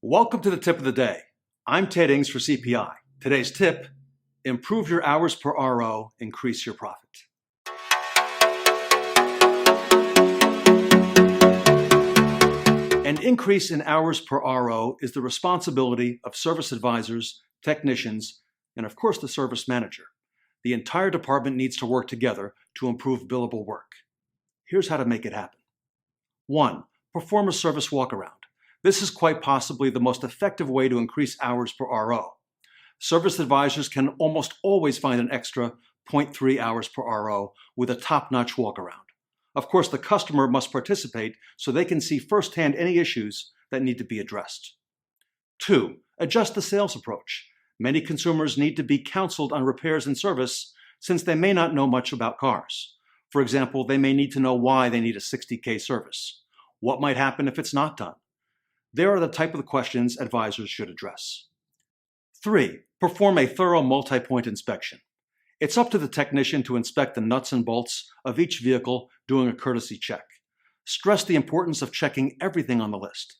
Welcome to the tip of the day. I'm Ted Ings for CPI. Today's tip: improve your hours per RO, increase your profit. An increase in hours per RO is the responsibility of service advisors, technicians, and of course the service manager. The entire department needs to work together to improve billable work. Here's how to make it happen. 1. Perform a service walkaround. This is quite possibly the most effective way to increase hours per RO. Service advisors can almost always find an extra 0.3 hours per RO with a top-notch walkaround. Of course, the customer must participate so they can see firsthand any issues that need to be addressed. 2. Adjust the sales approach. Many consumers need to be counseled on repairs and service since they may not know much about cars. For example, they may need to know why they need a 60K service. What might happen if it's not done? There are the type of questions advisors should address. 3. Perform a thorough multi-point inspection. It's up to the technician to inspect the nuts and bolts of each vehicle doing a courtesy check. Stress the importance of checking everything on the list.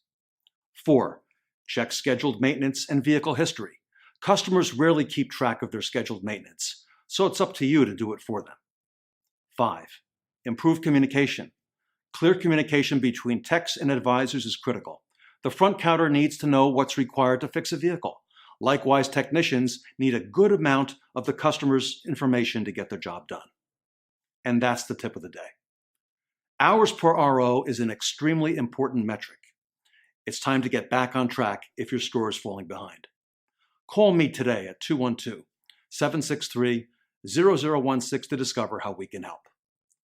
4. Check scheduled maintenance and vehicle history. Customers rarely keep track of their scheduled maintenance, so it's up to you to do it for them. 5. Improve communication. Clear communication between techs and advisors is critical. The front counter needs to know what's required to fix a vehicle. Likewise, technicians need a good amount of the customer's information to get their job done. And that's the tip of the day. Hours per RO is an extremely important metric. It's time to get back on track if your store is falling behind. Call me today at 212-763-0016 to discover how we can help.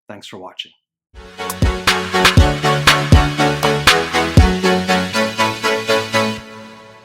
Thanks for watching.